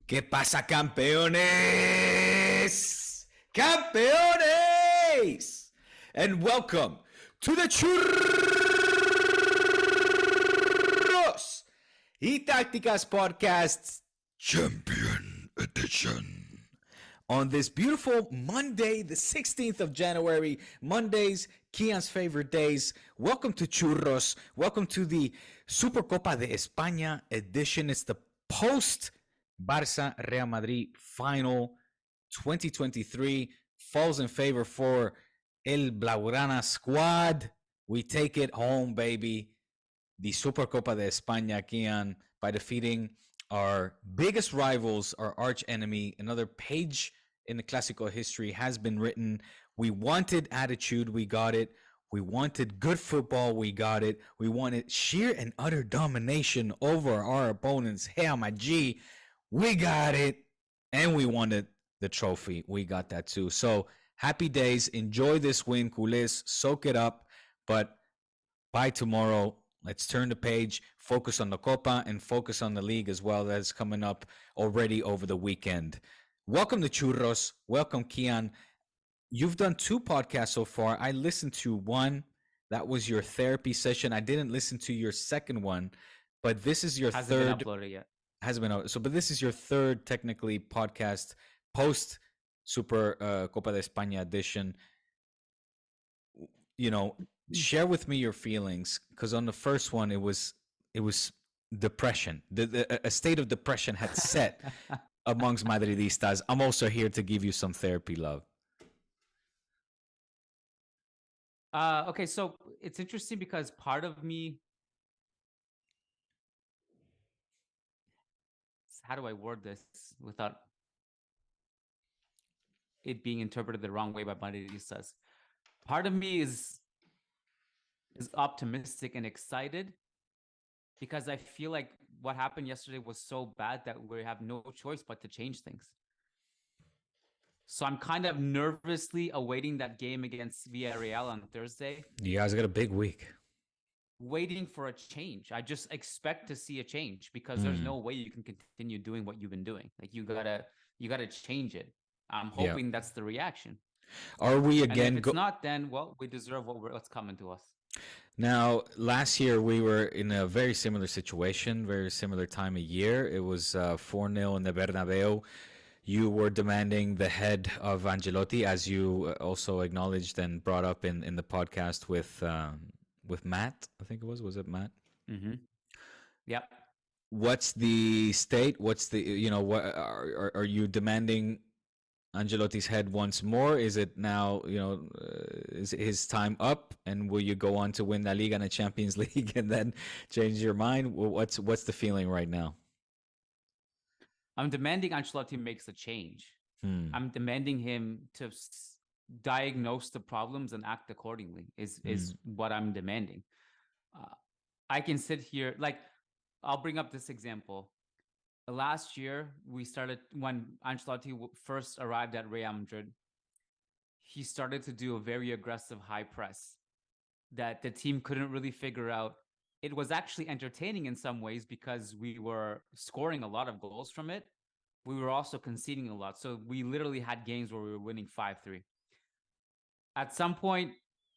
¿Qué pasa, campeones? Campeones! And welcome to the Churros y Tácticas Podcasts Champion Edition. On this beautiful Monday, the 16th of January, Mondays, Kian's favorite days. Welcome to Churros. Welcome to the Supercopa de España edition. It's the post Barça Real Madrid final 2023 falls in favor for El Blaugrana squad. We take it home, baby. The Supercopa de España, Kian, by defeating our biggest rivals, our arch enemy. Another page in the Clásico history has been written. We wanted attitude, we got it. We wanted good football, we got it. We wanted sheer and utter domination over our opponents. Hey, my G, we got it. And we wanted the trophy. We got that too. So happy days. Enjoy this win, culés. Soak it up. But by tomorrow, let's turn the page, focus on the Copa, and focus on the league as well. That's coming up already over the weekend. Welcome to Churros. Welcome, Kian. You've done 2 podcasts so far. I listened to one. That was your therapy session. I didn't listen to your second one, but this is your Hasn't third. been uploaded yet. Hasn't been out. So, but this is your third, technically, podcast post Super Copa de España edition. You know, share with me your feelings, because on the first one it was depression. A state of depression had set amongst Madridistas. I'm also here to give you some therapy love. Okay, so it's interesting because part of me, how do I word this without it being interpreted the wrong way by Madridistas? Part of me is optimistic and excited because I feel like what happened yesterday was so bad that we have no choice but to change things. So I'm kind of nervously awaiting that game against Villarreal on Thursday. You guys got a big week. Waiting for a change. I just expect to see a change because there's no way you can continue doing what you've been doing. Like you gotta change it. I'm hoping that's the reaction. Are we again? And if it's not, then we deserve what's coming to us. Now, last year we were in a very similar situation, very similar time of year. It was 4-0 in the Bernabeu. You were demanding the head of Ancelotti, as you also acknowledged and brought up in the podcast with Matt. I think it was. Was it Matt? Mm-hmm. Yep. What's the state? What's the what are you demanding Ancelotti's head once more? Is it now, is his time up, and will you go on to win La Liga and the Champions League and then change your mind? What's the feeling right now? I'm demanding Ancelotti makes a change. I'm demanding him to diagnose the problems and act accordingly is what I'm demanding. I can sit here, like, I'll bring up this example. Last year, when Ancelotti first arrived at Real Madrid, he started to do a very aggressive high press that the team couldn't really figure out. It was actually entertaining in some ways because we were scoring a lot of goals from it. We were also conceding a lot. So we literally had games where we were winning 5-3. At some point,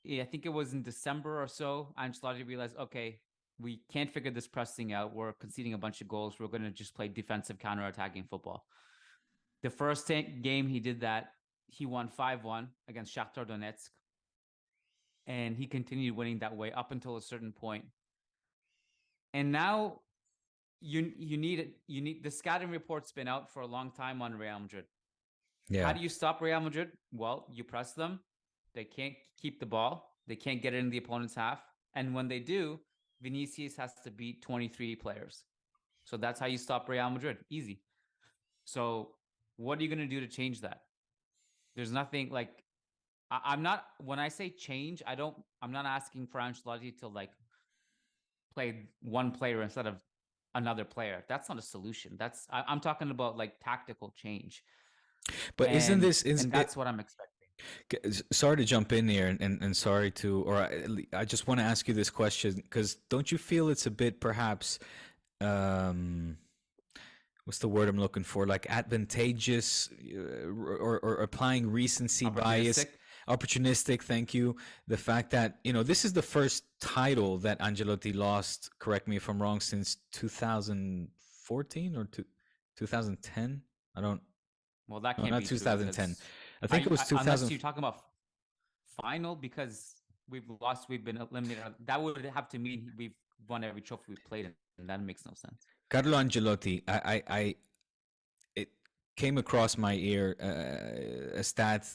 I think it was in December or so, Ancelotti realized, okay, we can't figure this pressing out. We're conceding a bunch of goals. We're going to just play defensive counter-attacking football. The first game he did that, he won 5-1 against Shakhtar Donetsk. And he continued winning that way up until a certain point. And now you need the scouting report's been out for a long time on Real Madrid. Yeah. How do you stop Real Madrid? Well, you press them. They can't keep the ball. They can't get it in the opponent's half. And when they do, Vinicius has to beat 23 players. So that's how you stop Real Madrid. Easy. So what are you going to do to change that? There's nothing like, when I say change, I'm not asking for Ancelotti to like play one player instead of another player. That's not a solution. I'm talking about like tactical change. But and that's what I'm expecting. Sorry to jump in here and sorry to, or I just want to ask you this question, because don't you feel it's a bit perhaps what's the word I'm looking for? Like advantageous, or applying recency bias. Opportunistic, thank you. The fact that, this is the first title that Ancelotti lost, correct me if I'm wrong, since 2014 or 2010. I don't. Well, that No, can't not be true 2010. I think it was 2000. Unless you're talking about final, because we've lost, we've been eliminated. That would have to mean we've won every trophy we played in, and that makes no sense. Carlo Ancelotti, it came across my ear, a stat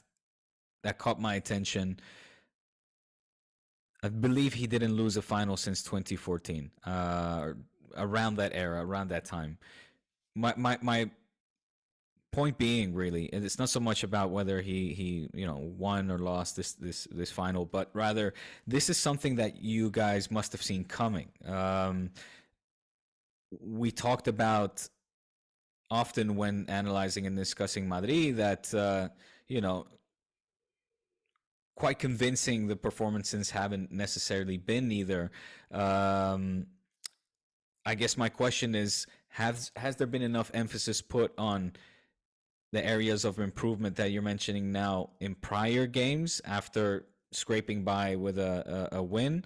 that caught my attention. I believe he didn't lose a final since 2014, around that era, around that time. My point being, really, and it's not so much about whether he won or lost this final, but rather this is something that you guys must have seen coming. We talked about often when analyzing and discussing Madrid that quite convincing the performances haven't necessarily been either. I guess my question is, has there been enough emphasis put on the areas of improvement that you're mentioning now in prior games after scraping by with a win?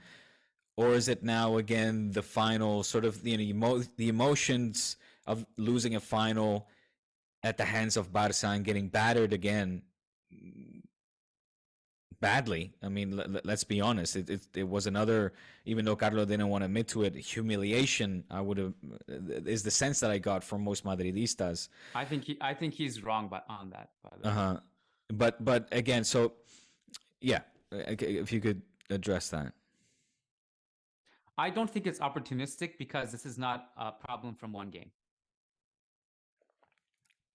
Or is it now again the final sort of the emotions of losing a final at the hands of Barça and getting battered again badly? I mean, let's be honest. It was another, even though Carlo didn't want to admit to it, humiliation. Is the sense that I got from most Madridistas. I think he's wrong on that. By the way. But again, so yeah, if you could address that. I don't think it's opportunistic, because this is not a problem from one game.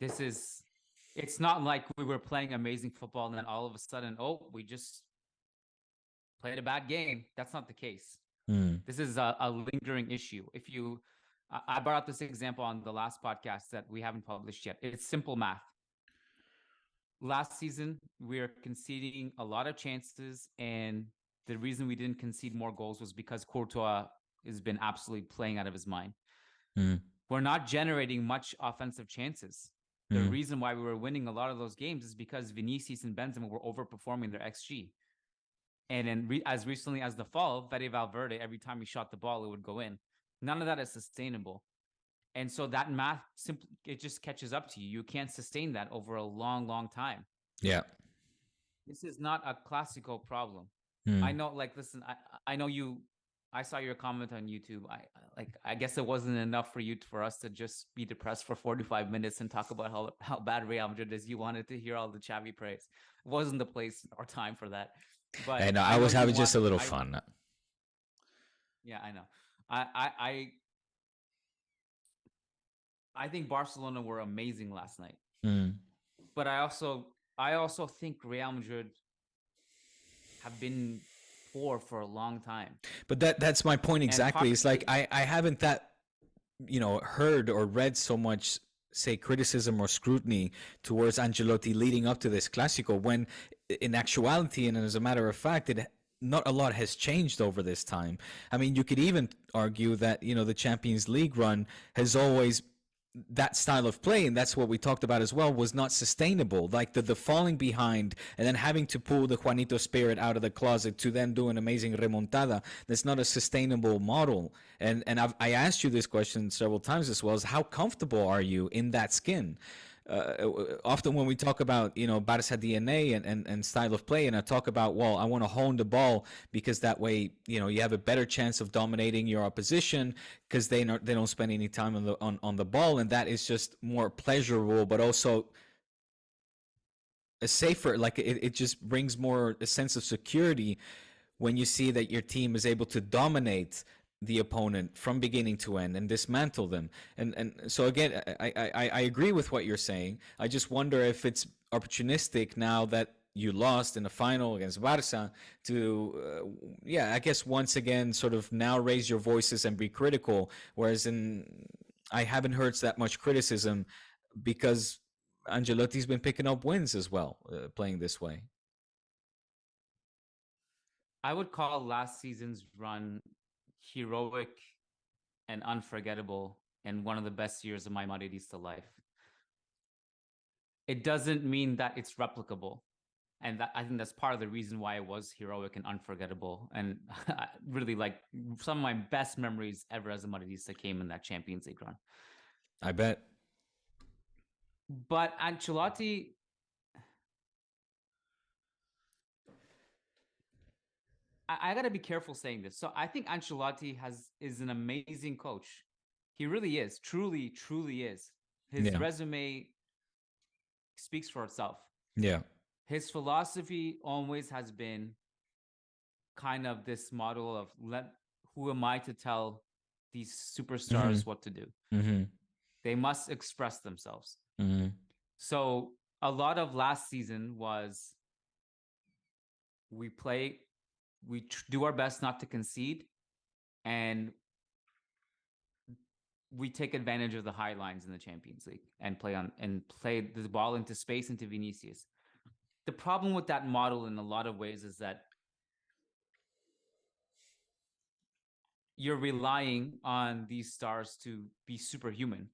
It's not like we were playing amazing football and then all of a sudden, we just played a bad game. That's not the case. This is a lingering issue. I brought up this example on the last podcast that we haven't published yet. It's simple math. Last season, we were conceding a lot of chances, and the reason we didn't concede more goals was because Courtois has been absolutely playing out of his mind. We're not generating much offensive chances. The reason why we were winning a lot of those games is because Vinicius and Benzema were overperforming their XG. And then as recently as the fall, Fede Valverde, every time he shot the ball, it would go in. None of that is sustainable. And so that math, simply, it just catches up to you. You can't sustain that over a long, long time. Yeah. This is not a Clásico problem. I know, listen, I know I saw your comment on YouTube. I guess it wasn't enough for us to just be depressed for 45 minutes and talk about how bad Real Madrid is. You wanted to hear all the Xavi praise. It wasn't the place or time for that. But and I was having just a little fun. Yeah, I know. I think Barcelona were amazing last night. But I also think Real Madrid have been poor for a long time. But that's my point exactly. It's like I haven't heard or read so much, say, criticism or scrutiny towards Ancelotti leading up to this Clásico, when in actuality, and as a matter of fact, not a lot has changed over this time. I mean, you could even argue that the Champions League run has always, that style of play, and that's what we talked about as well, was not sustainable. Like the falling behind and then having to pull the Juanito spirit out of the closet to then do an amazing remontada. That's not a sustainable model. And I asked you this question several times as well, as how comfortable are you in that skin? Often when we talk about Barça DNA and style of play, and I talk about, well, I want to hone the ball because that way you have a better chance of dominating your opposition because they don't spend any time on the ball, and that is just more pleasurable, but also a safer, like it just brings more a sense of security when you see that your team is able to dominate the opponent from beginning to end and dismantle them. And so again, I agree with what you're saying. I just wonder if it's opportunistic now that you lost in the final against Barça to, I guess once again sort of now raise your voices and be critical, whereas I haven't heard that much criticism because Ancelotti's been picking up wins as well, playing this way. I would call last season's run heroic and unforgettable and one of the best years of my Madridista life. It doesn't mean that it's replicable. And I think that's part of the reason why it was heroic and unforgettable. And really, like, some of my best memories ever as a Madridista came in that Champions League run. I bet. But Ancelotti, I got to be careful saying this. So I think Ancelotti is an amazing coach. He really is. Truly, truly is. His resume speaks for itself. Yeah. His philosophy always has been kind of this model of who am I to tell these superstars what to do? Mm-hmm. They must express themselves. Mm-hmm. So a lot of last season was we do our best not to concede, and we take advantage of the high lines in the Champions League and play the ball into space into Vinicius. The problem with that model in a lot of ways is that you're relying on these stars to be superhuman,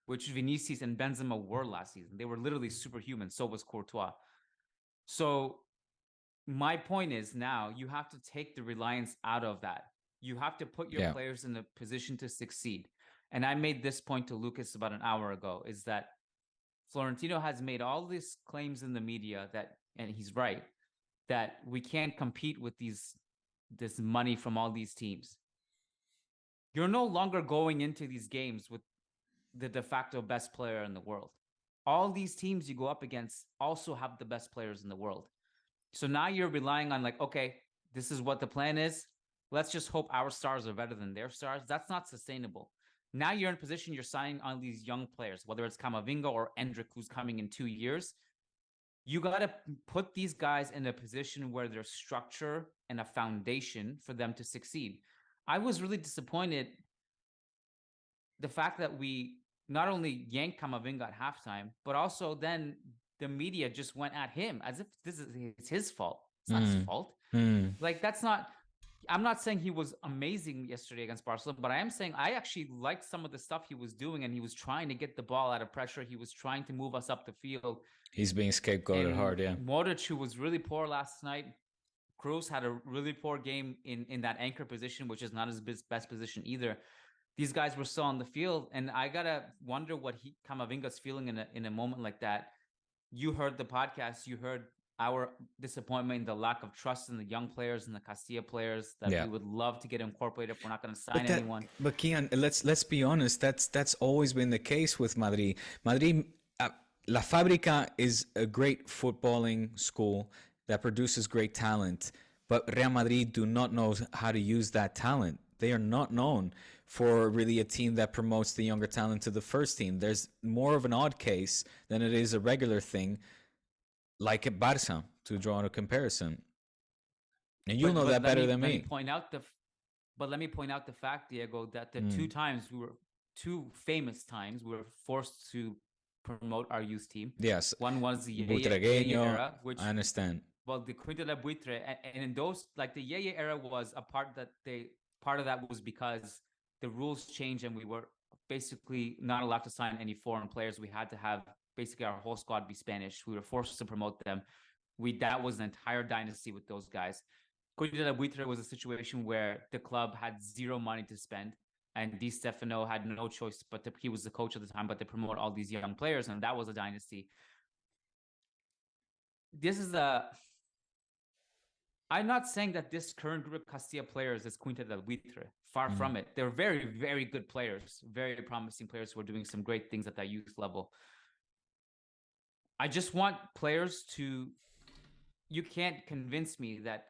which Vinicius and Benzema were last season. They were literally superhuman. So was Courtois. So my point is, now you have to take the reliance out of that. You have to put your players in a position to succeed. And I made this point to Lucas about an hour ago, is that Florentino has made all these claims in the media that, and he's right, that we can't compete with this money from all these teams. You're no longer going into these games with the de facto best player in the world. All these teams you go up against also have the best players in the world. So now you're relying on, like, okay, this is what the plan is. Let's just hope our stars are better than their stars. That's not sustainable. Now you're in position, you're signing on these young players, whether it's Camavinga or Endrick, who's coming in 2 years. You got to put these guys in a position where there's structure and a foundation for them to succeed. I was really disappointed the fact that we not only yanked Camavinga at halftime, but also then the media just went at him as if it's his fault. It's not his fault. Like, that's not... I'm not saying he was amazing yesterday against Barcelona, but I am saying I actually liked some of the stuff he was doing, and he was trying to get the ball out of pressure. He was trying to move us up the field. He's being scapegoated hard, yeah. Modric, who was really poor last night. Kroos had a really poor game in that anchor position, which is not his best position either. These guys were still on the field, and I got to wonder what Camavinga's feeling in a moment like that. You heard the podcast. You heard our disappointment in the lack of trust in the young players and the Castilla players that we would love to get incorporated if we're not going to sign anyone. But Kian, let's be honest. That's always been the case with Madrid. La Fábrica is a great footballing school that produces great talent, but Real Madrid do not know how to use that talent. They are not known for really a team that promotes the younger talent to the first team. There's more of an odd case than it is a regular thing, like at Barça, to draw on a comparison. And you'll know that better than me. Let me point out the fact, Diego, that the two famous times we were forced to promote our youth team. Yes. One was the Yeye era, which I understand. Well, the Quinta de Buitre, and in those, like, the Yeye era was a part of that was because the rules changed and we were basically not allowed to sign any foreign players. We had to have basically our whole squad be Spanish. We were forced to promote them. That was an entire dynasty with those guys. Quinta de Buitre was a situation where the club had zero money to spend, and Di Stefano had no choice but he was the coach at the time, but to promote all these young players, and that was a dynasty. I'm not saying that this current group of Castilla players is Quinta del Buitre. Far from it. They're very, very good players, very promising players who are doing some great things at that youth level. I just want players to... You can't convince me that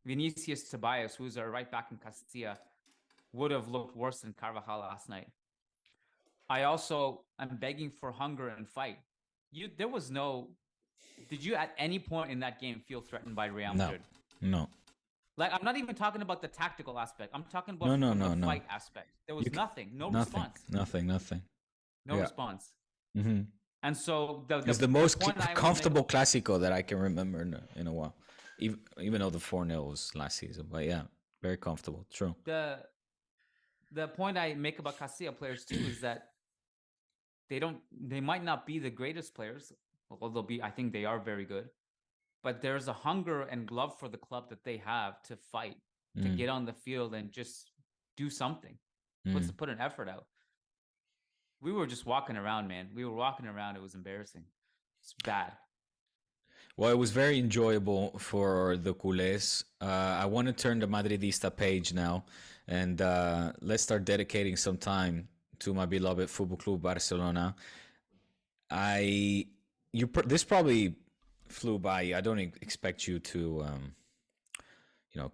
Vinicius Tobias, who's our right back in Castilla, would have looked worse than Carvajal last night. I also am begging for hunger and fight. There was no... Did you at any point in that game feel threatened by Real Madrid? No. Like, I'm not even talking about the tactical aspect. I'm talking about the fight aspect. There was nothing. No response. Nothing. No response. Mm-hmm. And so it's the most comfortable Clásico that I can remember in a while. Even though the 4-0 was last season. But yeah, very comfortable. True. The the point I make about Castilla players too is that they might not be the greatest players, although I think they are very good, but there's a hunger and love for the club that they have to fight, to get on the field and just do something, put an effort out. We were just walking around, man. We were walking around. It was embarrassing. It's bad. Well, it was very enjoyable for the culés. I want to turn the Madridista page now, and let's start dedicating some time to my beloved Football Club Barcelona. This probably flew by. I don't expect you to,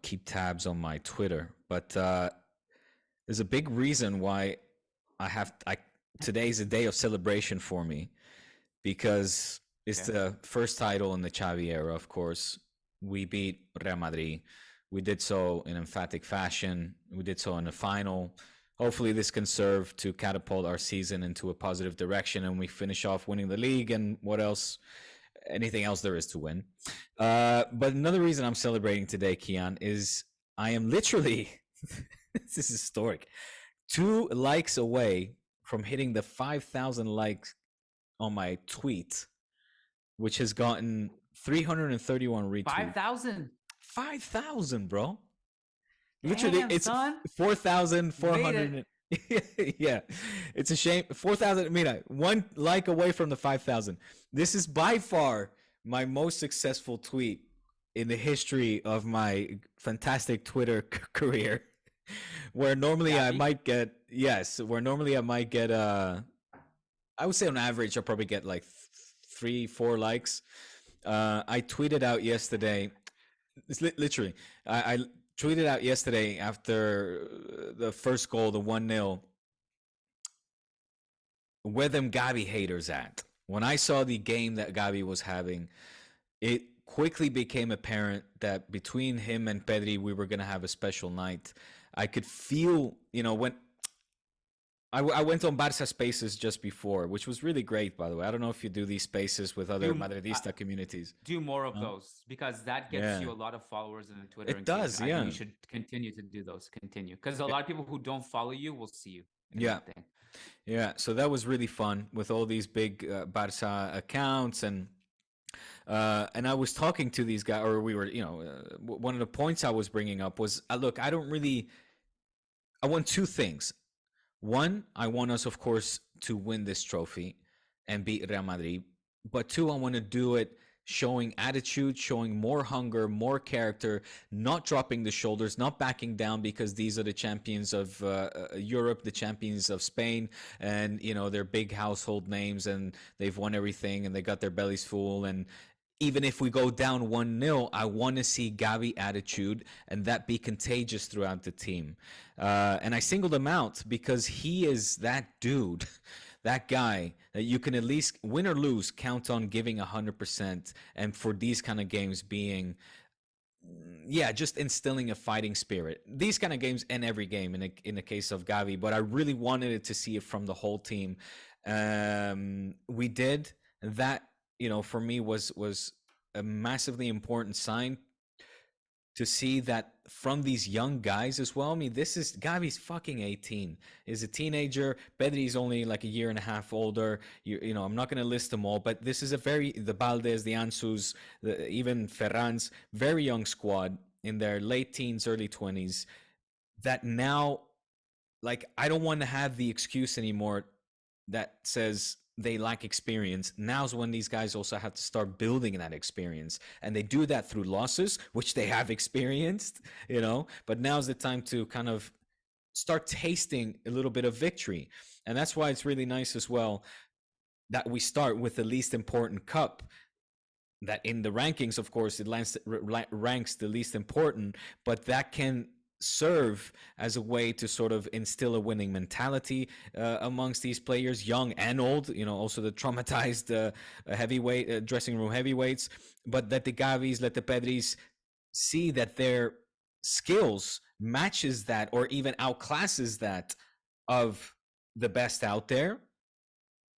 keep tabs on my Twitter, but there's a big reason why today's a day of celebration for me, because it's the first title in the Xavi era, of course. We beat Real Madrid. We did so in emphatic fashion. We did so in the final. Hopefully this can serve to catapult our season into a positive direction, and we finish off winning the league and anything else there is to win. But another reason I'm celebrating today, Kian, is I am literally, this is historic, 2 likes away from hitting the 5,000 likes on my tweet, which has gotten 331 retweets. 5,000? 5,000, bro. Literally, it's son. 4,400. Yeah, it's a shame. 4,000. I mean, 1 like away from the 5,000. This is by far my most successful tweet in the history of my fantastic Twitter career. Where normally I might get, I would say on average, I'll probably get like 3-4 likes. I tweeted out yesterday, literally, I tweeted out yesterday after the first goal, the 1-0, where them Gavi haters at. When I saw the game that Gavi was having, it quickly became apparent that between him and Pedri, we were going to have a special night. I could feel, when I went on Barça Spaces just before, which was really great, by the way. I don't know if you do these spaces with other Madridista communities. Do more of those, because that gets you a lot of followers in the Twitter. It does, yeah. I think you should continue to do those. Because a lot of people who don't follow you will see you. Yeah. So that was really fun with all these big Barça accounts, and I was talking to these guys, or we were, one of the points I was bringing up was, look, I want 2 things. 1, I want us, of course, to win this trophy and beat Real Madrid. But 2, I want to do it showing attitude, showing more hunger, more character, not dropping the shoulders, not backing down, because these are the champions of Europe, the champions of Spain, and, they're big household names, and they've won everything, and they got their bellies full. And even if we go down 1-0, I want to see Gavi attitude and that be contagious throughout the team. And I singled him out because he is that dude, that guy that you can at least, win or lose, count on giving 100%. And for these kind of games being, just instilling a fighting spirit. These kind of games, and every game in the case of Gavi, but I really wanted to see it from the whole team. We did that. For me was a massively important sign to see that from these young guys as well. I mean, Gavi's fucking 18. He's a teenager. Pedri's only like a year and a half older. I'm not going to list them all, but this is the Baldes, the Ansus, even Ferran's, very young squad in their late teens, early 20s, that now, like, I don't want to have the excuse anymore that says they lack experience. Now's when these guys also have to start building that experience, and they do that through losses, which they have experienced, but now's the time to kind of start tasting a little bit of victory. And that's why it's really nice as well that we start with the least important cup, that in the rankings, of course, it ranks the least important, but that can serve as a way to sort of instill a winning mentality amongst these players, young and old, also the traumatized heavyweight dressing room heavyweights, but that the Gavis, let the Pedris see that their skills matches that or even outclasses that of the best out there,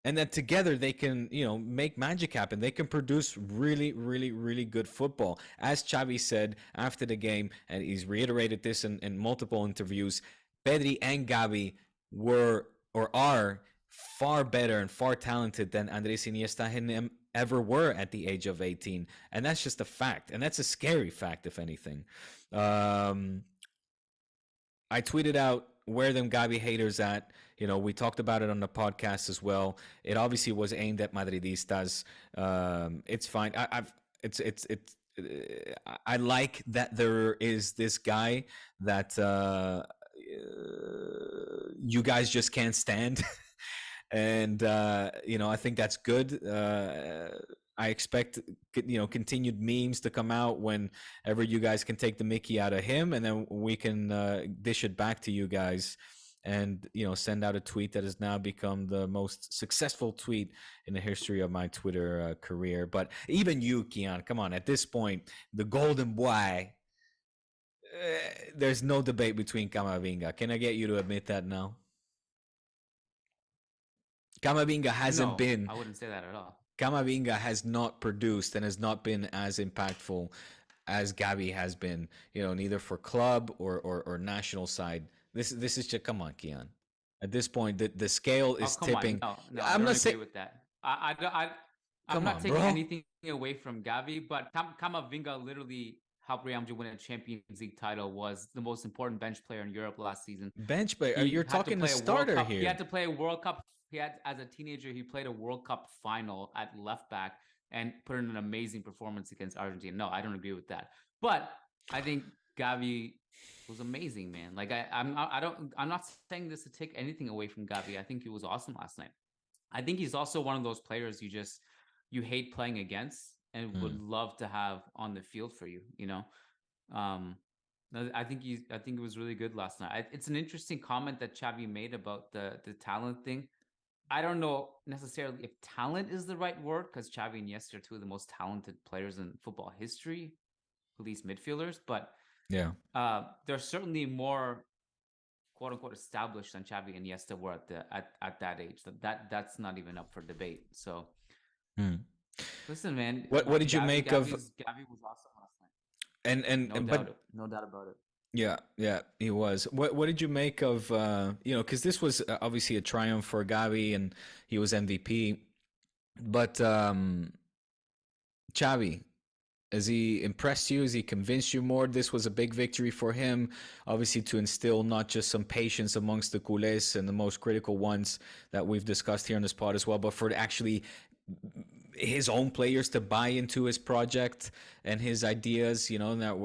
and that together they can, make magic happen. They can produce really, really, really good football. As Xavi said after the game, and he's reiterated this in multiple interviews, Pedri and Gavi were or are far better and far talented than Andres Iniesta and him ever were at the age of 18. And that's just a fact. And that's a scary fact, if anything. I tweeted out where them Gavi haters at. You know, we talked about it on the podcast as well. It obviously was aimed at Madridistas. It's fine. I like that there is this guy that you guys just can't stand. And I think that's good. I expect continued memes to come out whenever you guys can take the Mickey out of him, and then we can dish it back to you guys, and send out a tweet that has now become the most successful tweet in the history of my Twitter career. But even you, Kian, come on, at this point, the golden boy. There's no debate between Camavinga. Can I get you to admit that now? Camavinga hasn't been. I wouldn't say that at all. Camavinga has not produced and has not been as impactful as Gavi has been. Neither for club or national side. This is just, come on, Kian. At this point, the scale is tipping. No, I'm not saying with that. I'm not taking anything away from Gavi, but Camavinga literally helped Real Madrid win a Champions League title. Was the most important bench player in Europe last season. Bench player? You're talking a starter here. He had to play a World Cup. As a teenager, he played a World Cup final at left back and put in an amazing performance against Argentina. No, I don't agree with that. But I think Gavi was amazing, man. Like I'm not saying this to take anything away from Gavi. I think he was awesome last night. I think he's also one of those players you hate playing against and would love to have on the field for you. I think it was really good last night. It's an interesting comment that Xavi made about the talent thing. I don't know necessarily if talent is the right word, because Xavi and Iniesta are two of the most talented players in football history, at least midfielders. But yeah, they're certainly more "quote unquote" established than Xavi and Iniesta were at that age. That's not even up for debate. So, listen, man. What did you make of Gavi? Was awesome last night, and no doubt about it. Yeah, he was. What did you make of because this was obviously a triumph for Gavi and he was MVP, but Xavi, has he impressed you? Has he convinced you more? This was a big victory for him, obviously, to instill not just some patience amongst the culés and the most critical ones that we've discussed here on this pod as well, but for actually his own players to buy into his project and his ideas. That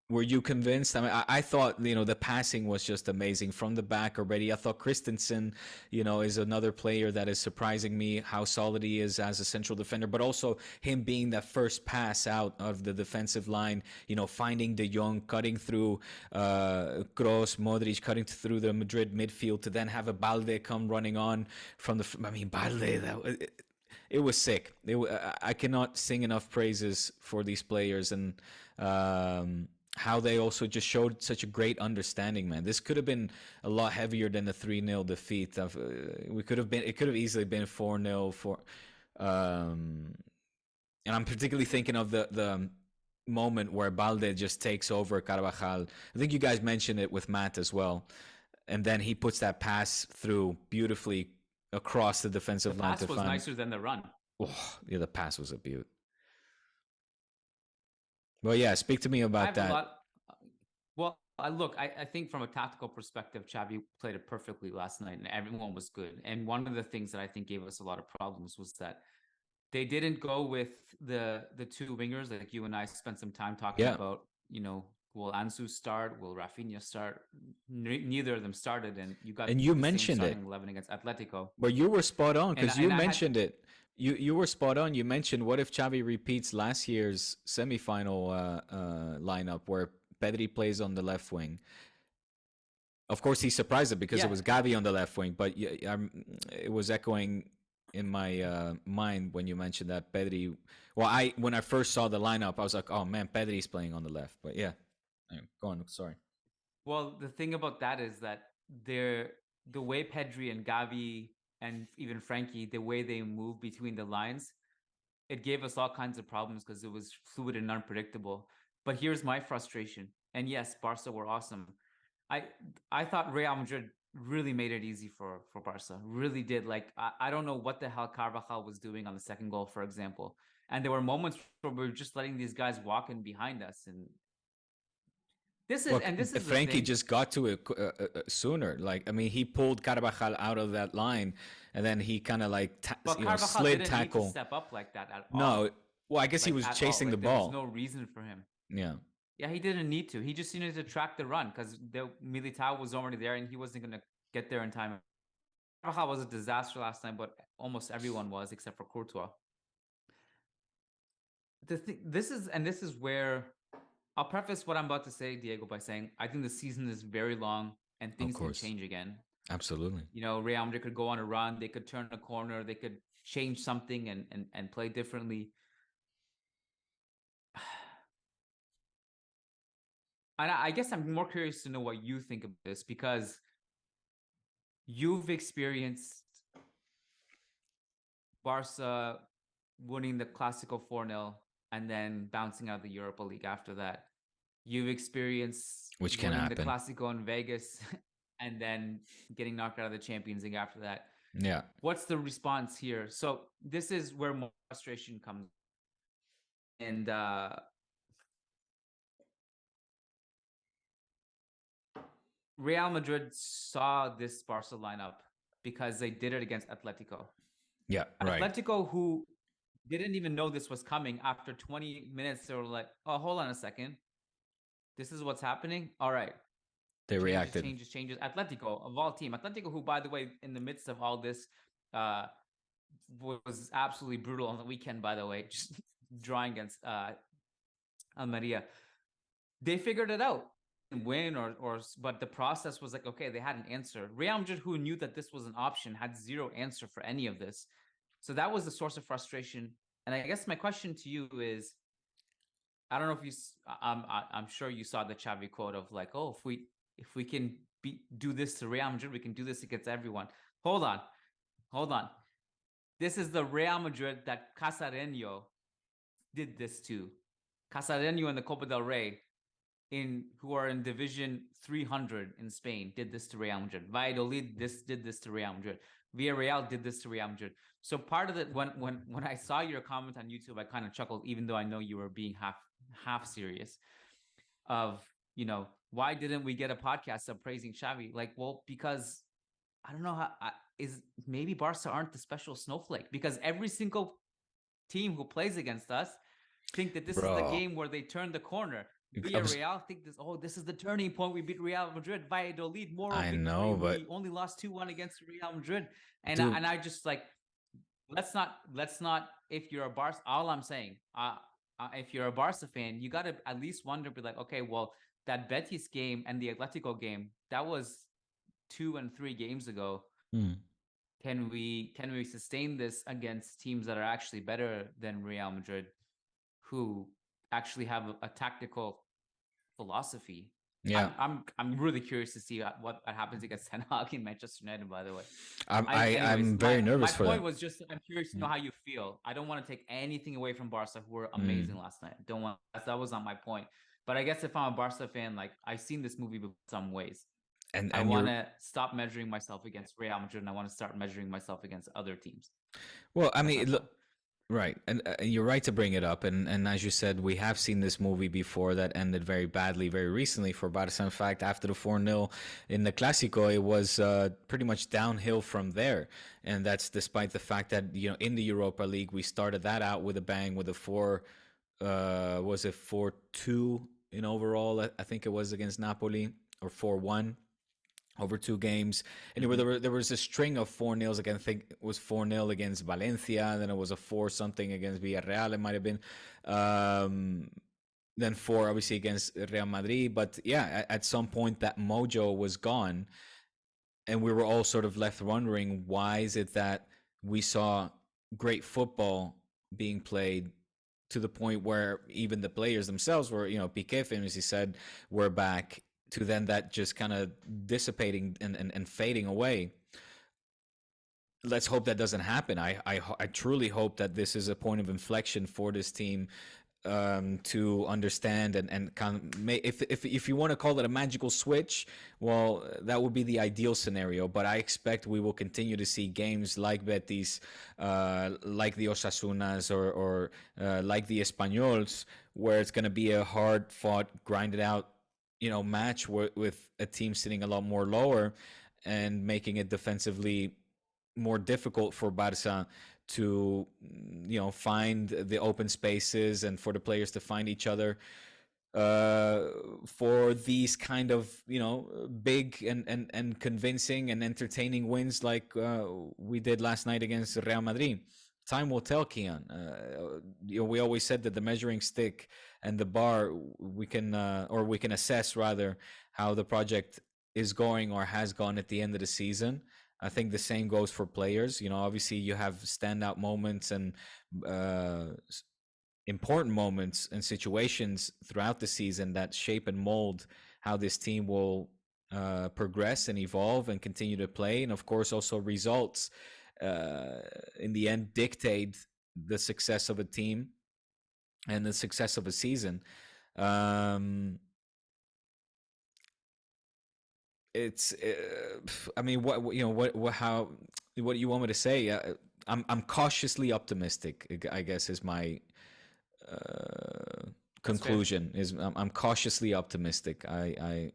were you convinced? I mean, I thought, the passing was just amazing from the back already. I thought Christensen, is another player that is surprising me how solid he is as a central defender, but also him being that first pass out of the defensive line, finding De Jong, cutting through Kroos, Modric, cutting through the Madrid midfield to then have a Balde come running on from Balde, it was sick. I cannot sing enough praises for these players and how they also just showed such a great understanding, man. This could have been a lot heavier than the 3-0 defeat. It could have easily been 4-0 and I'm particularly thinking of the moment where Balde just takes over Carvajal. I think you guys mentioned it with Matt as well. And then he puts that pass through beautifully across the defensive line. The pass was nicer than the run. Oh, yeah, the pass was a beaut. Well, yeah, speak to me about that. I think from a tactical perspective, Xavi played it perfectly last night and everyone was good. And one of the things that I think gave us a lot of problems was that they didn't go with the two wingers like you and I spent some time talking about, will Ansu start? Will Rafinha start? Neither of them started, and you mentioned it 11 against Atletico. But you were spot on because you mentioned it. You were spot on. You mentioned what if Xavi repeats last year's semifinal lineup where Pedri plays on the left wing. Of course, he surprised it because it was Gavi on the left wing, but it was echoing in my mind when you mentioned that Pedri. Well, when I first saw the lineup, I was like, oh man, Pedri's playing on the left. But yeah, go on. Sorry. Well, the thing about that is that the way Pedri and Gavi and even Frankie, the way they move between the lines, it gave us all kinds of problems because it was fluid and unpredictable. But here's my frustration. And yes, Barca were awesome. I thought Real Madrid really made it easy for Barca. Really did. Like I don't know what the hell Carvajal was doing on the second goal, for example. And there were moments where we were just letting these guys walk in behind us. And this is the Frankie thing. just got to it sooner. Like, I mean, he pulled Carvajal out of that line, and then he kind of like But Carvajal slid didn't tackle. need to step up like that at all. No, well, I guess he was chasing the There ball. was no reason for him. Yeah. Yeah, he didn't need to. He just needed to track the run because Militao was already there and he wasn't going to get there in time. Carvajal was a disaster last time, but almost everyone was except for Courtois. This is where I'll preface what I'm about to say, Diego, by saying I think the season is very long and things can change again. Absolutely. You know, Real Madrid could go on a run. They could turn a corner. They could change something and play differently. And I guess I'm more curious to know what you think of this because you've experienced Barca winning the Clásico 4-0 and then bouncing out of the Europa League after that. You've experienced winning the Clásico in Vegas and then getting knocked out of the Champions League after that. Yeah. What's the response here? So this is where more frustration comes. And Real Madrid saw this Barca lineup because they did it against Atletico. Yeah, right. Atletico, who didn't even know this was coming, after 20 minutes, they were like, oh, hold on a second. This is what's happening? All right. They reacted. Changes. Atletico, of all team. Atletico, who, by the way, in the midst of all this, was absolutely brutal on the weekend, by the way, just drawing against Almeria. They figured it out. Win but the process was like, okay, they had an answer. Real Madrid, who knew that this was an option, had zero answer for any of this. So that was the source of frustration. And I guess my question to you is, I don't know if you, I'm sure you saw the Xavi quote of like, oh, if we can do this to Real Madrid, we can do this against everyone. Hold on. This is the Real Madrid that Casareño did this to. Casareño in the Copa del Rey, who are in Division 300 in Spain, did this to Real Madrid. Valladolid did this to Real Madrid. Villarreal did this to Real Madrid. So part of it, when I saw your comment on YouTube, I kind of chuckled, even though I know you were being half serious. Of, you know, why didn't we get a podcast of praising Xavi? Like, well, because I don't know how maybe Barca aren't the special snowflake, because every single team who plays against us think that this is the game where they turn the corner. Villarreal think this is the turning point. We beat Real Madrid. Valladolid, I know, but we only lost 2-1 against Real Madrid. And I just like, let's not. If you're a Barca, all I'm saying, if you're a Barca fan, you got to at least wonder, be like, okay, well, that Betis game and the Atletico game, that was 2 and 3 games ago. Can we sustain this against teams that are actually better than Real Madrid, who actually have a tactical philosophy? Yeah, I'm really curious to see what happens against Ten Hag in Manchester United. By the way, I'm very nervous for that. My point was just, I'm curious to know how you feel. I don't want to take anything away from Barca, who were amazing last night. That was not my point. But I guess if I'm a Barca fan, like, I've seen this movie in some ways. And I want to stop measuring myself against Real Madrid, and I want to start measuring myself against other teams. Well, I mean, look, right, and you're right to bring it up, and as you said, we have seen this movie before that ended very badly, very recently for Barça. In fact, after the 4-0 in the Clásico, it was pretty much downhill from there, and that's despite the fact that, you know, in the Europa League we started that out with a bang with a 4-2 in overall. I think it was against Napoli, or 4-1. Over 2 games, and there was a string of 4-0s again. I think it was 4-0 against Valencia, then it was a 4-something against Villarreal. It might have been, then 4 obviously against Real Madrid. But yeah, at some point that mojo was gone, and we were all sort of left wondering, why is it that we saw great football being played to the point where even the players themselves were, you know, Piqué famously said, we're back, to then that just kind of dissipating and fading away. Let's hope that doesn't happen. I truly hope that this is a point of inflection for this team, to understand and kind of if you want to call it a magical switch, well, that would be the ideal scenario. But I expect we will continue to see games like Betis, like the Osasunas, or like the Españols, where it's going to be a hard fought, grinded out, match with a team sitting a lot more lower and making it defensively more difficult for Barça to find the open spaces and for the players to find each other for these kind of big and convincing and entertaining wins like we did last night against Real Madrid. Time will tell, Kian. We always said that the measuring stick and the bar, we can assess rather how the project is going or has gone at the end of the season. I think the same goes for players. Obviously you have standout moments and important moments and situations throughout the season that shape and mold how this team will progress and evolve and continue to play. And of course, also results in the end dictate the success of a team and the success of a season. It's I mean, what do you want me to say? I'm cautiously optimistic, I guess, is my conclusion. Is I'm cautiously optimistic. I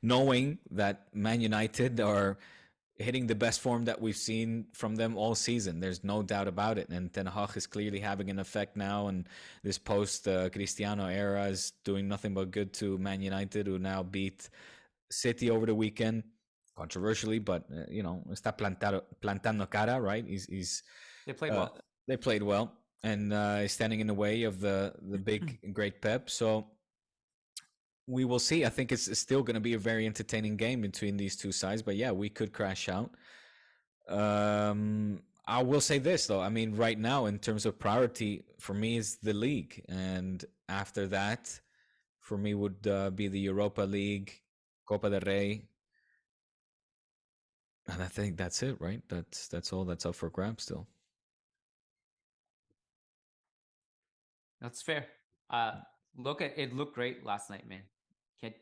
knowing that Man United are hitting the best form that we've seen from them all season. There's no doubt about it. And Ten Hag is clearly having an effect now. And this post Cristiano era is doing nothing but good to Man United, who now beat City over the weekend, controversially, but está plantando cara, right? They played well. They played well, and is standing in the way of the big great Pep. So we will see. I think it's still going to be a very entertaining game between these two sides. But yeah, we could crash out. I will say this though. I mean, right now, in terms of priority, for me is the league, and after that, for me would be the Europa League, Copa del Rey, and I think that's it, right? That's all that's up for grabs still. That's fair. It looked great last night, man.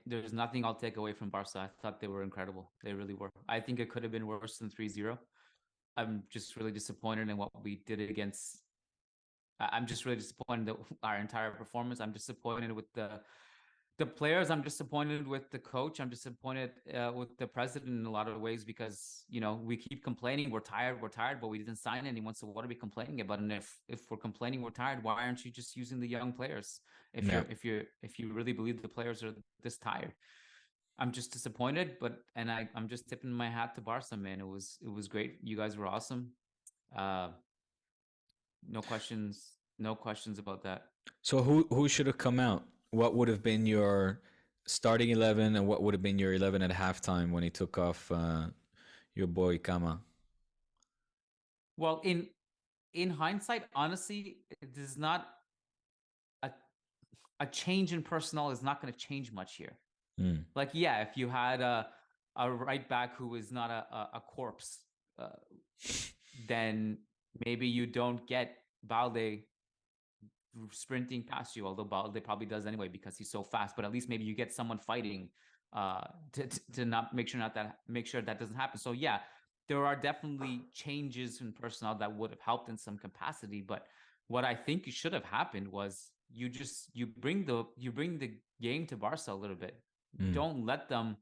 There's nothing I'll take away from Barca. I thought they were incredible. They really were. I think it could have been worse than 3-0. I'm just really disappointed in what we did against. I'm just really disappointed with our entire performance. I'm disappointed with the players. I'm disappointed with the coach. I'm disappointed with the president in a lot of ways because we keep complaining we're tired, but we didn't sign anyone. So what are we complaining about? And if we're complaining we're tired, why aren't you just using the young players? If you really believe the players are this tired, I'm just disappointed. I'm just tipping my hat to Barca, man. It was great. You guys were awesome. No questions about that. So who should have come out? What would have been your starting 11 and what would have been your 11 at halftime when he took off your boy Kama? Well, in hindsight, honestly, it is not a change in personnel is not going to change much here. Like, yeah, if you had a right back who is not a corpse, then maybe you don't get Balde sprinting past you, although Balde probably does anyway because he's so fast. But at least maybe you get someone fighting to not make sure that doesn't happen. So yeah, there are definitely changes in personnel that would have helped in some capacity. But what I think should have happened was you bring the game to Barca a little bit. Don't let them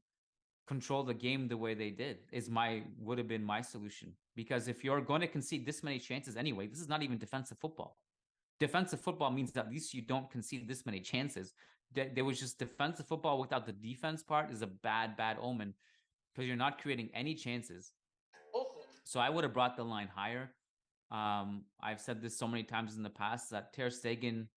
control the game the way they did. Would have been my solution, because if you're going to concede this many chances anyway, this is not even defensive football. Defensive football means that at least you don't concede this many chances. There was just defensive football without the defense part is a bad omen, because you're not creating any chances. So I would have brought the line higher. I've said this so many times in the past that Ter Stegen,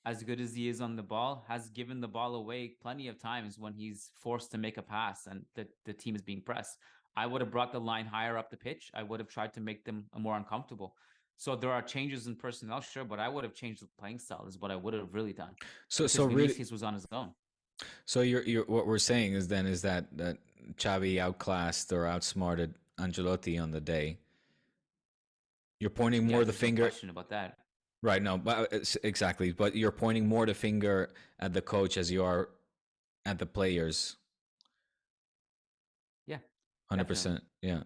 as good as he is on the ball, has given the ball away plenty of times when he's forced to make a pass and the team is being pressed. I would have brought the line higher up the pitch. I would have tried to make them more uncomfortable. So there are changes in personnel, sure, but I would have changed the playing style is what I would have really done. So really, Vinicius was on his own. So you're what we're saying is that Xavi outclassed or outsmarted Ancelotti on the day. You're pointing more the finger. No question about that. Right. No, but exactly. But you're pointing more the finger at the coach as you are at the players. Yeah, definitely. 100%. Yeah.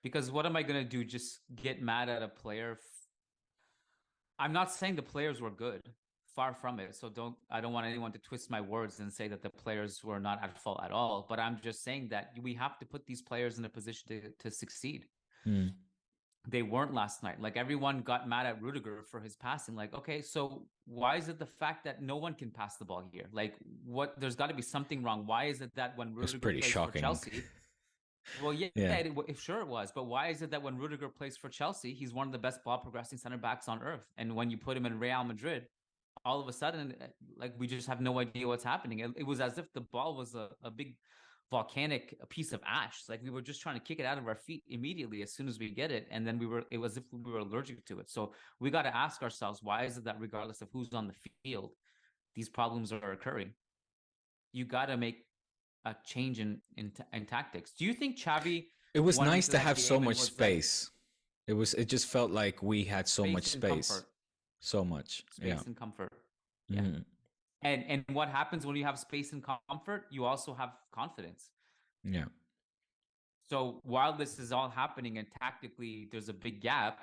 Because what am I going to do? Just get mad at a player? I'm not saying the players were good. Far from it. So I don't want anyone to twist my words and say that the players were not at fault at all. But I'm just saying that we have to put these players in a position to succeed. Mm. They weren't last night. Like everyone got mad at Rudiger for his passing. Like, okay, so why is it the fact that no one can pass the ball here? Like, what? There's got to be something wrong. Why is it that when Rudiger pretty plays shocking. for Chelsea, well, yeah, Yeah. Sure it was. But why is it that when Rudiger plays for Chelsea, he's one of the best ball progressing center backs on earth, and when you put him in Real Madrid, all of a sudden, like we just have no idea what's happening. It was as if the ball was a big volcanic piece of ash. Like we were just trying to kick it out of our feet immediately as soon as we get it, and then it was as if we were allergic to it. So we got to ask ourselves, why is it that regardless of who's on the field, these problems are occurring? You got to make a change in tactics. Do you think Xavi? It was nice to have so much space. Like, it just felt like we had so much space. Comfort. So much space and comfort. Yeah. Mm-hmm. And what happens when you have space and comfort? You also have confidence. Yeah. So while this is all happening and tactically there's a big gap,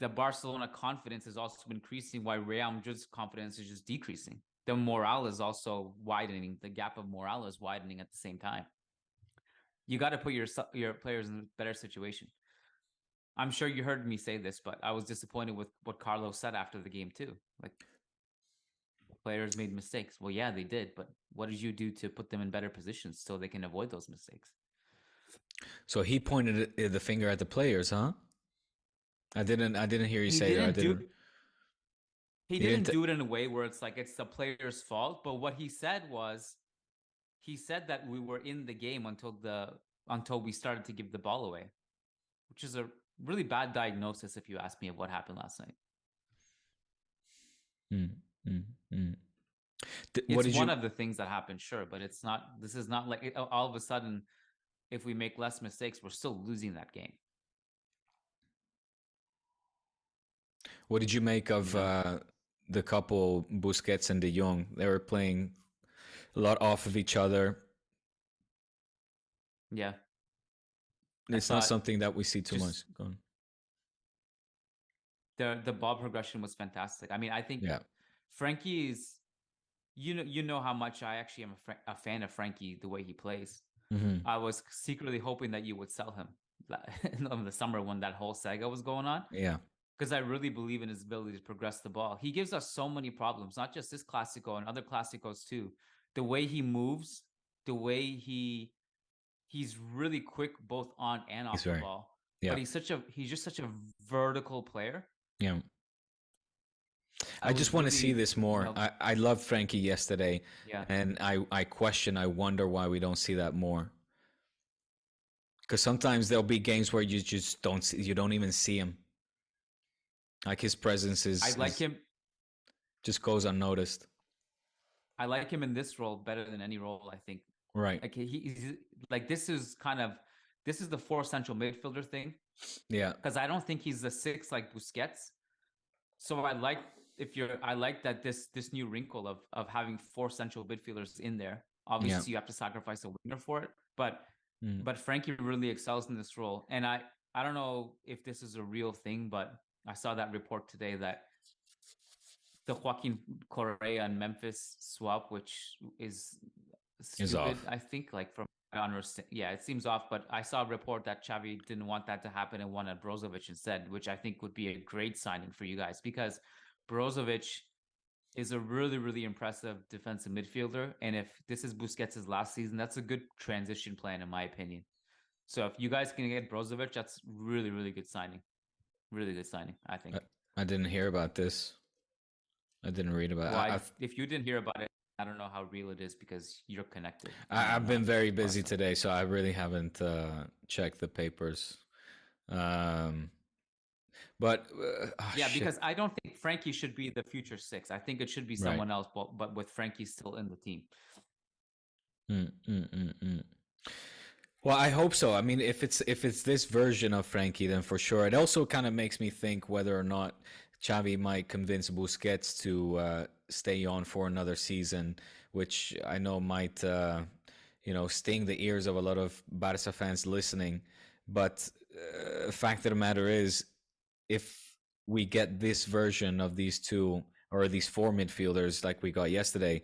the Barcelona confidence is also increasing while Real Madrid's confidence is just decreasing. The morale is also widening. The gap of morale is widening at the same time. You got to put your players in a better situation. I'm sure you heard me say this, but I was disappointed with what Carlo said after the game too. Like, players made mistakes. Well, yeah, they did, but what did you do to put them in better positions so they can avoid those mistakes? So he pointed the finger at the players, huh? I didn't hear you say that. He didn't do it in a way where it's like it's the player's fault, but what he said was, he said that we were in the game until we started to give the ball away, which is a really bad diagnosis if you ask me of what happened last night. It's one of the things that happened, sure, but it's not. This is not like all of a sudden, if we make less mistakes, we're still losing that game. What did you make of the couple Busquets and De Jong? They were playing a lot off of each other. Yeah, it's not something that we see too much. Go on. The ball progression was fantastic. I mean, I think Frankie's. You know how much I actually am a fan of Frankie, the way he plays. Mm-hmm. I was secretly hoping that you would sell him in the summer when that whole saga was going on. Yeah. Because I really believe in his ability to progress the ball. He gives us so many problems, not just this Clásico and other Clásicos too. The way he moves, the way he's really quick both on and off the ball. Yeah. But he's just such a vertical player. Yeah. I just want to see this more. I loved Frankie yesterday. Yeah. And I wonder why we don't see that more. Because sometimes there'll be games where you just don't even see him. Like his presence him. Just goes unnoticed. I like him in this role better than any role, I think. Right. Like he's like, this is the 4 central midfielder thing. Yeah. Because I don't think he's the 6 like Busquets. So I like that this new wrinkle of having 4 central midfielders in there. Obviously, you have to sacrifice a winger for it, but Frankie really excels in this role. And I don't know if this is a real thing, but I saw that report today that the Joaquin Correa and Memphis swap, which is stupid, I think, like from it seems off. But I saw a report that Xavi didn't want that to happen and wanted Brozovic instead, which I think would be a great signing for you guys, because Brozovic is a really, really impressive defensive midfielder. And if this is Busquets' last season, that's a good transition plan, in my opinion. So if you guys can get Brozovic, that's really, really good signing. Really good signing, I think. I didn't hear about this. I didn't read about it. If you didn't hear about it, I don't know how real it is because you're connected. I've been very busy today, so I really haven't checked the papers. But because I don't think Frankie should be the future 6. I think it should be someone else, but with Frankie still in the team. Well, I hope so. I mean, if it's this version of Frankie, then for sure. It also kind of makes me think whether or not Xavi might convince Busquets to stay on for another season, which I know might, sting the ears of a lot of Barca fans listening. But fact of the matter is, if we get this version of these two or these four midfielders like we got yesterday,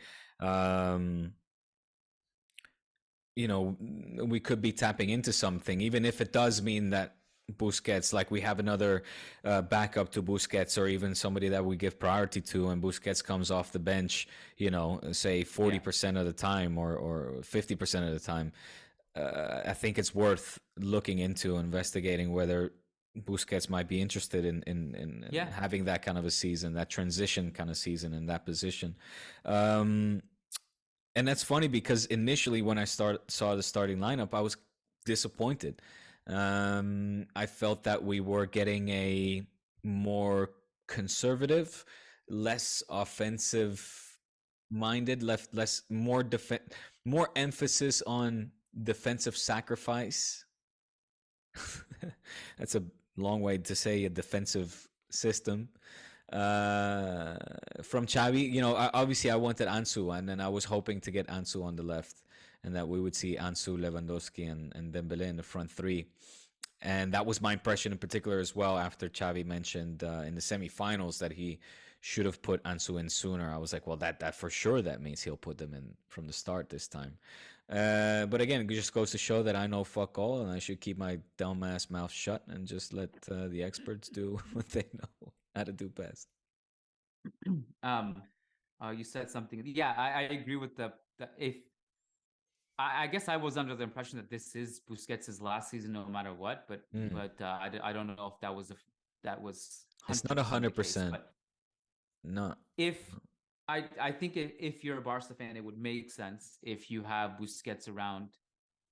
we could be tapping into something, even if it does mean that Busquets, like we have another backup to Busquets, or even somebody that we give priority to, and Busquets comes off the bench, say 40% of the time or 50% of the time. I think it's worth looking into, investigating whether Busquets might be interested in having that kind of a season, that transition kind of season in that position. And that's funny because initially when I saw the starting lineup, I was disappointed. I felt that we were getting a more conservative, less offensive minded, more emphasis on defensive sacrifice. That's a long way to say a defensive system. From Xavi, obviously I wanted Ansu, and then I was hoping to get Ansu on the left, and that we would see Ansu, Lewandowski, and Dembele in the front three. And that was my impression in particular as well, after Xavi mentioned in the semifinals that he should have put Ansu in sooner. I was like, well, that for sure, that means he'll put them in from the start this time. But again, it just goes to show that I know fuck all, and I should keep my dumbass mouth shut and just let the experts do what they know how to do best. You said something. Yeah, I agree with I guess I was under the impression that this is Busquets' last season, no matter what. But I don't know if that was It's not 100%. No. I think if you're a Barca fan, it would make sense if you have Busquets around,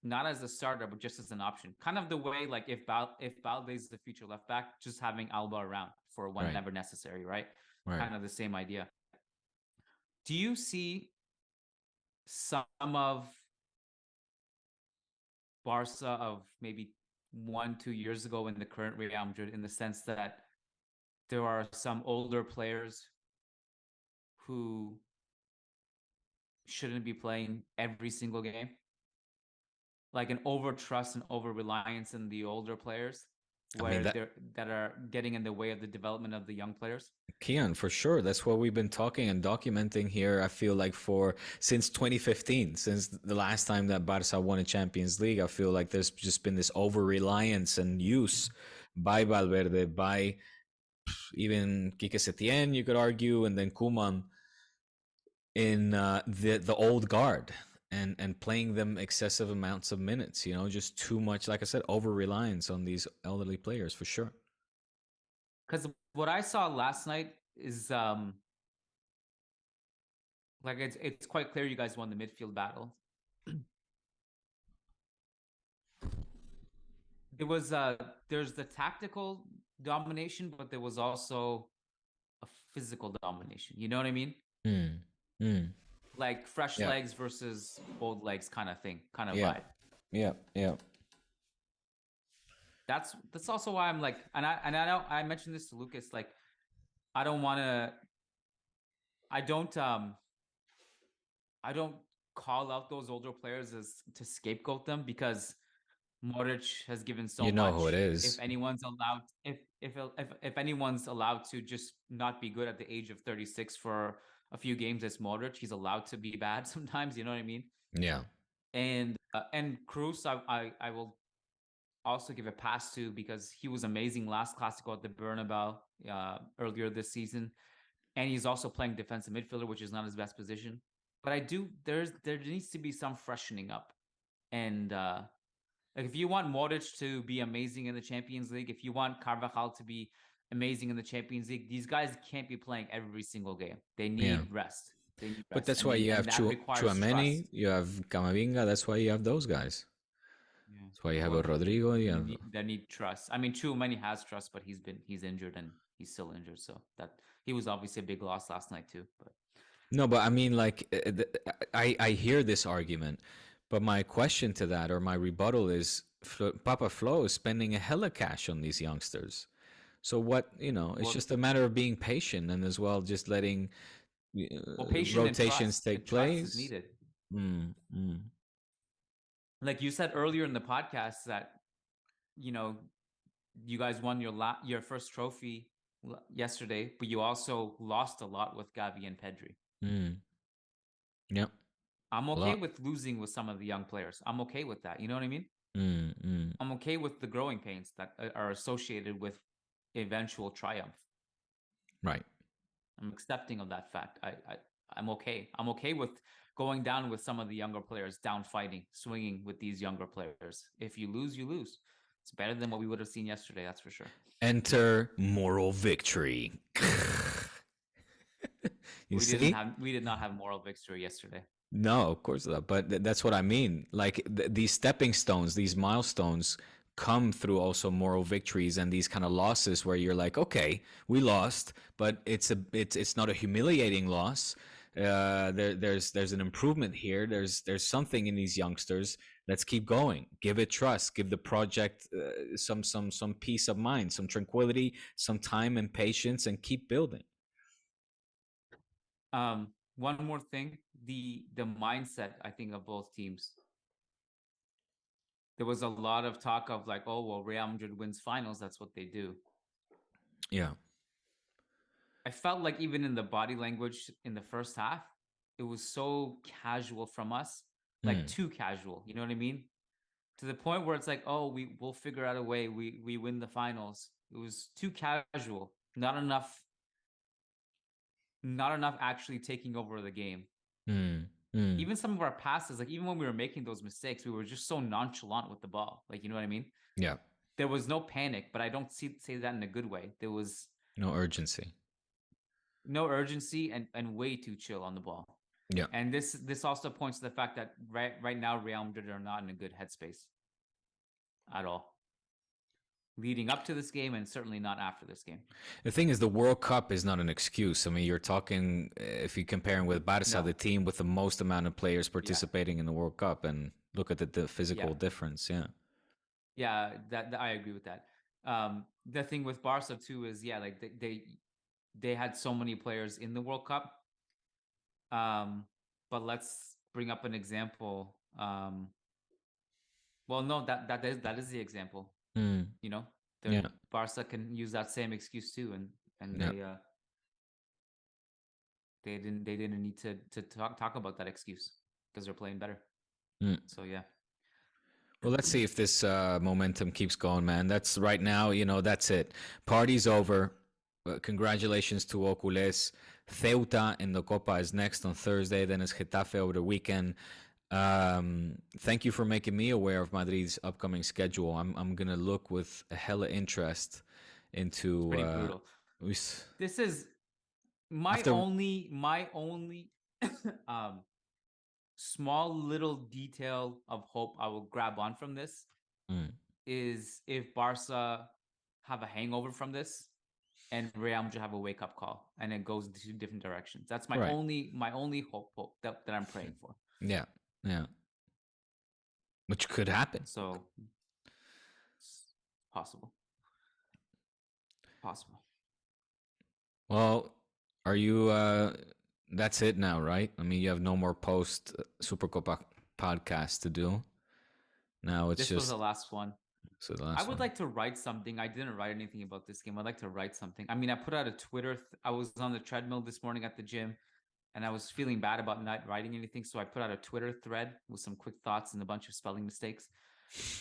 not as a starter, but just as an option. Kind of the way, like, if Balde is the future left back, just having Alba around for whenever necessary, right? Kind of the same idea. Do you see some of Barca of maybe 1-2 years ago in the current Real Madrid, in the sense that there are some older players who shouldn't be playing every single game? Like an over trust and over reliance in the older players, where that are getting in the way of the development of the young players? Kian, for sure. That's what we've been talking and documenting here, I feel like, since 2015, since the last time that Barca won a Champions League. I feel like there's just been this over-reliance and use by Valverde, by even Quique Setién, you could argue, and then Koeman, in the old guard, and playing them excessive amounts of minutes, just too much, like I said, over-reliance on these elderly players, for sure. Because what I saw last night is like it's quite clear you guys won the midfield battle. There's the tactical domination, but there was also a physical domination. You know what I mean? Like fresh legs versus old legs kind of thing, kind of vibe. Yeah. That's also why I'm like, and I know I mentioned this to Lucas, like, I don't call out those older players as to scapegoat them, because Modric has given so much. You know who it is. If anyone's allowed to just not be good at the age of 36 for a few games, it's Modric. He's allowed to be bad sometimes. You know what I mean? Yeah. And Cruz, I will also give a pass to, because he was amazing last Clásico at the Bernabeu earlier this season, and he's also playing defensive midfielder, which is not his best position. But there needs to be some freshening up, and like, if you want Modric to be amazing in the Champions League, if you want Carvajal to be amazing in the Champions League, these guys can't be playing every single game. They need rest. But that's why you have Tchouameni, you have Camavinga. That's why you have those guys. Yeah. That's why you have a Rodrigo. They need trust. I mean, Tchouameni has trust, but he's injured, and he's still injured. So that he was obviously a big loss last night too. But no, but I mean, like, I hear this argument, but my question to that, or my rebuttal, is Papa Flo is spending a hella cash on these youngsters. So what, it's just a matter of being patient and as well just letting rotations take place. Trust is needed. Like you said earlier in the podcast that, you guys won your first trophy yesterday, but you also lost a lot with Gavi and Pedri. Yep. I'm okay with losing with some of the young players. I'm okay with that. You know what I mean? I'm okay with the growing pains that are associated with eventual triumph. Right. I'm accepting of that fact. I'm okay. I'm okay with going down with some of the younger players, down fighting, swinging with these younger players. If you lose, you lose. It's better than what we would have seen yesterday, that's for sure. Enter moral victory. We did not have moral victory yesterday. No, of course not. But that's what I mean. Like these stepping stones, these milestones come through also moral victories and these kind of losses where you're like, okay, we lost, but it's not a humiliating loss. There's an improvement here. There's something in these youngsters. Let's keep going. Give it trust. Give the project some peace of mind, some tranquility, some time and patience, and keep building. One more thing, the mindset, I think, of both teams. There was a lot of talk of like, oh, well, Real Madrid wins finals. That's what they do. Yeah. I felt like even in the body language in the first half, it was so casual from us, like too casual. You know what I mean? To the point where it's like, oh, we'll figure out a way. We win the finals. It was too casual. Not enough actually taking over the game. Even some of our passes, like even when we were making those mistakes, we were just so nonchalant with the ball. Like, you know what I mean? Yeah. There was no panic, but I don't say that in a good way. There was no urgency. No urgency and way too chill on the ball. Yeah. And this also points to the fact that right now Real Madrid are not in a good headspace at all. Leading up to this game and certainly not after this game. The thing is, the World Cup is not an excuse. I mean, you're talking, if you're comparing with Barça, the team with the most amount of players participating in the World Cup, and look at the physical difference. Yeah. Yeah, that I agree with that. The thing with Barça too is, like they had so many players in the World Cup. But let's bring up an example. Well, no, that is the example. You know, Barca can use that same excuse too, and they didn't need to talk about that excuse because they're playing better. So yeah. Well, let's see if this momentum keeps going, man. That's right now. That's it. Party's over. Congratulations to Oculés. Ceuta in the Copa is next on Thursday. Then it's Getafe over the weekend. Thank you for making me aware of Madrid's upcoming schedule. I'm gonna look with a hella interest into. Pretty brutal. This is my only small little detail of hope I will grab on from this is if Barca have a hangover from this and Real Madrid have a wake up call and it goes in two different directions. That's my only hope that I'm praying for. Yeah. Which could happen. So it's possible. Well, are you that's it now, right? I mean, you have no more post Supercopa podcast to do. Now it's this was the last one. So the last I would like to write something. I didn't write anything about this game. I'd like to write something. I mean, I put out a Twitter. I was on the treadmill this morning at the gym, and I was feeling bad about not writing anything. So I put out a Twitter thread with some quick thoughts and a bunch of spelling mistakes.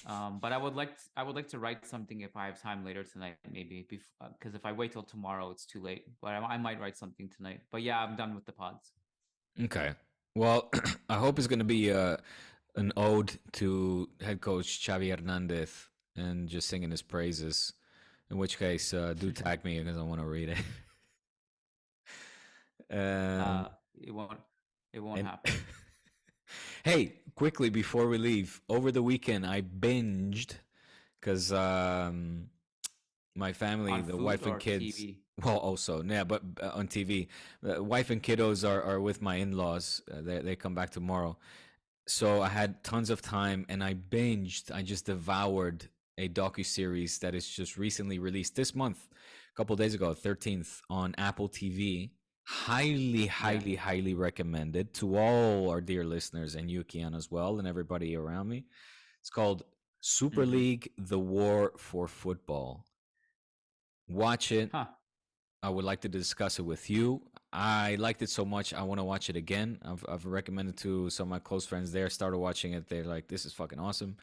But I would like to write something if I have time later tonight, maybe, because if I wait till tomorrow, it's too late. But I might write something tonight. But yeah, I'm done with the pods. Okay. Well, I hope it's going to be an ode to head coach Xavi Hernandez and just singing his praises. In which case, do tag me because I want to read it. It won't happen. Hey, quickly before we leave, over the weekend I binged because my family, on the wife and kids. TV? Well, also, yeah, but on TV, wife and kiddos are with my in-laws. They come back tomorrow, so I had tons of time and I binged. I just devoured a docu-series that is just recently released this month, a couple days ago, 13th, on Apple TV. Highly recommended to all our dear listeners and Yukian as well and everybody around me. It's called Super League: The War for Football. Watch it. I would like to discuss it with you. I liked it so much, I want to watch it again. I've recommended to some of my close friends there, started watching it. They're like, this is fucking awesome.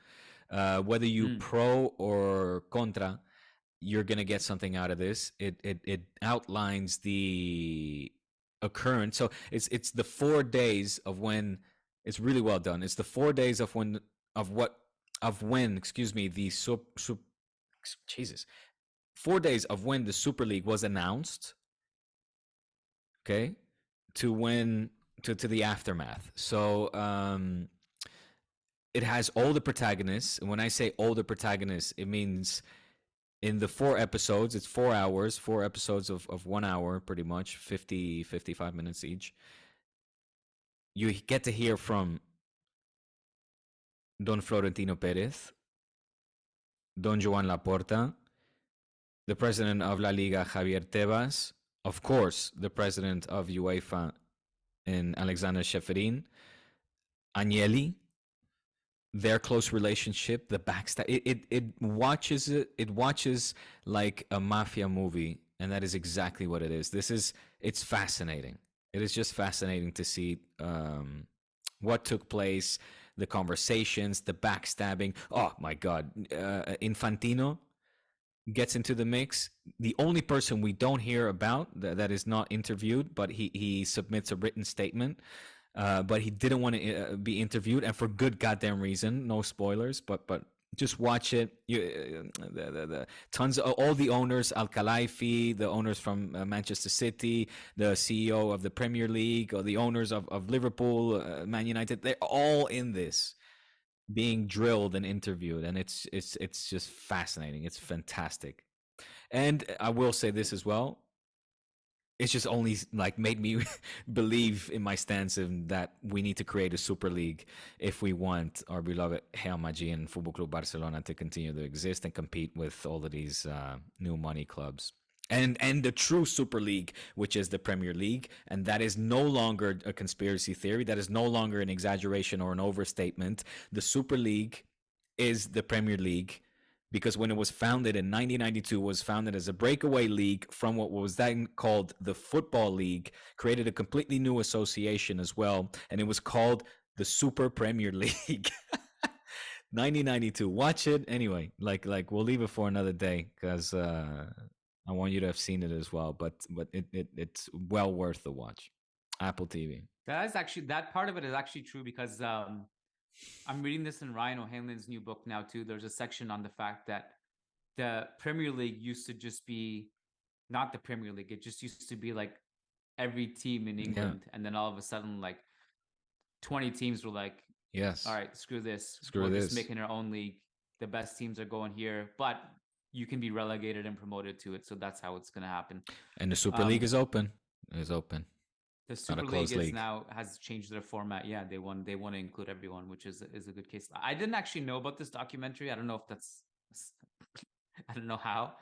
Whether you pro or contra, you're going to get something out of this. It outlines the occurrence. So it's the 4 days of when, it's really well done. It's the 4 days of when, excuse me, Jesus. 4 days of when the Super League was announced, okay, to when to the aftermath. So it has all the protagonists, and when I say all the protagonists, it means in the 4 episodes, it's 4 hours, 4 episodes of 1 hour, pretty much 55 minutes each. You get to hear from Don Florentino Perez, Don Joan Laporta, the president of La Liga, Javier Tebas, of course, the president of UEFA, and Alexander Sheffirin, Agnelli, their close relationship, the backstab. It watches like a mafia movie, and that is exactly what it is. It's fascinating. It is just fascinating to see what took place, the conversations, the backstabbing. Oh my God, Infantino gets into the mix. The only person we don't hear about that is not interviewed, but he submits a written statement. But he didn't want to be interviewed, and for good goddamn reason. No spoilers, but just watch it. The tons of all the owners, Al Khelaifi, the owners from Manchester City, the CEO of the Premier League, or the owners of Liverpool, Man United. They're all in this, being drilled and interviewed, and it's just fascinating. It's fantastic. And I will say this as well, it's just only like made me believe in my stance in that we need to create a super league if we want our beloved Real Madrid and Football Club Barcelona to continue to exist and compete with all of these new money clubs. And the true Super League, which is the Premier League, and that is no longer a conspiracy theory. That is no longer an exaggeration or an overstatement. The Super League is the Premier League, because when it was founded in 1992, it was founded as a breakaway league from what was then called the Football League, created a completely new association as well, and it was called the Super Premier League. 1992. Watch it anyway. Like we'll leave it for another day, because I want you to have seen it as well. But it's well worth the watch. Apple TV. That part of it is actually true, because I'm reading this in Ryan O'Hanlon's new book now too. There's a section on the fact that the Premier League used to just be not the Premier League. It just used to be like every team in England, and then all of a sudden, like 20 teams were like, yes, all right, screw this. We're just making our own league. The best teams are going here, but you can be relegated and promoted to it. So that's how it's going to happen. And the Super League is open. It's open. The Super League now has changed their format. Yeah, they want to include everyone, which is a good case. I didn't actually know about this documentary. I don't know if that's I don't know how.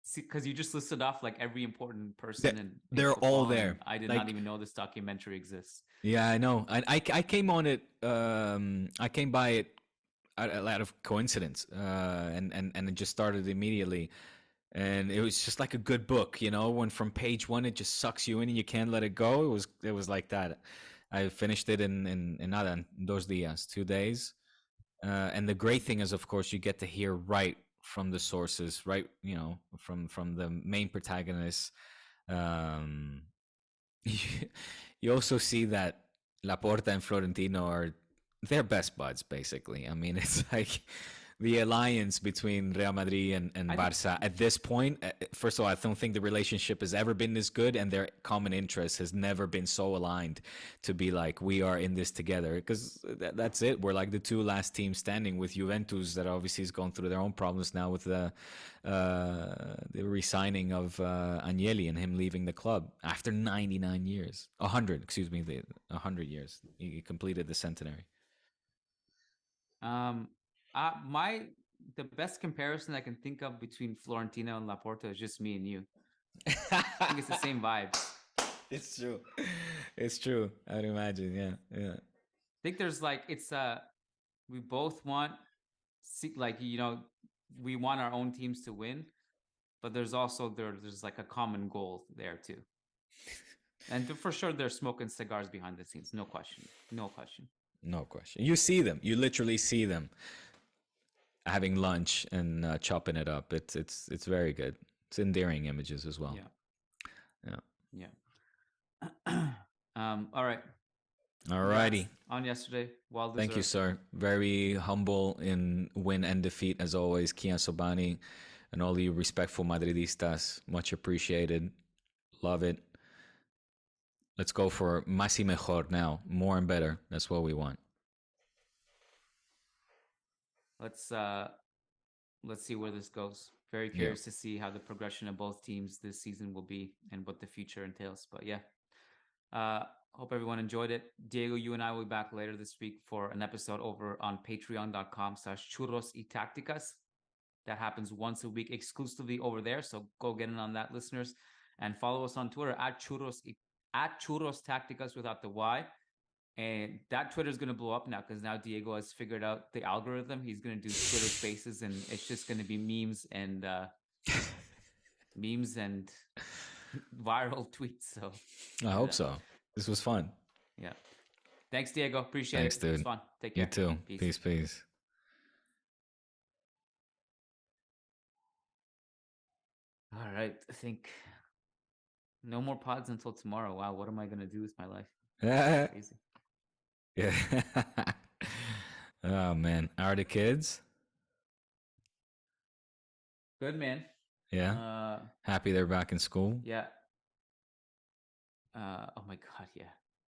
See, because you just listed off like every important person, and they're all there. I did not even know this documentary exists. Yeah, I know. I came on it. I came by it out of coincidence, and it just started immediately. And it was just like a good book, when from page 1 it just sucks you in and you can't let it go. It was like that. I finished it in dos días, 2 days. And the great thing is, of course, you get to hear right from the sources, right? From the main protagonists. You also see that Laporta and Florentino they're best buds, basically. I mean, it's like the alliance between Real Madrid and Barça at this point. First of all, I don't think the relationship has ever been this good, and their common interest has never been so aligned to be like, we are in this together, because that's it. We're like the 2 last teams standing, with Juventus that obviously is going through their own problems now with the re-signing of Agnelli and him leaving the club after 99 years. 100 years. He completed the centenary. the best comparison I can think of between Florentino and Laporta is just me and you. I think it's the same vibes. It's true. It's true. I'd imagine. Yeah. Yeah. I think there's like we both want we want our own teams to win, but there's also there's like a common goal there too. And for sure, they're smoking cigars behind the scenes. No question. No question. No question. You see them. You literally see them having lunch and chopping it up. It's very good. It's endearing images as well. Yeah. Yeah. All right. Alrighty. On yesterday. Well deserved. Thank you, sir. Very humble in win and defeat as always. Kian Sobani and all you respectful Madridistas. Much appreciated. Love it. Let's go for más y mejor now. More and better. That's what we want. Let's see where this goes. Very curious to see how the progression of both teams this season will be and what the future entails. But yeah. Hope everyone enjoyed it. Diego, you and I will be back later this week for an episode over on patreon.com/churros y tácticas. That happens once a week exclusively over there. So go get in on that, listeners. And follow us on Twitter at Churros Tácticas without the Y. And that Twitter is going to blow up now because now Diego has figured out the algorithm. He's going to do Twitter Spaces, and it's just going to be memes and viral tweets. So I hope so. This was fun. Yeah. Thanks, Diego. Appreciate Thanks, it. Dude. It was fun. Take care. You too. Peace. All right. I think no more pods until tomorrow. Wow. What am I going to do with my life? Crazy. Yeah. Oh, man. Are the kids? Good, man. Yeah. Happy they're back in school? Yeah. Oh, my God. Yeah.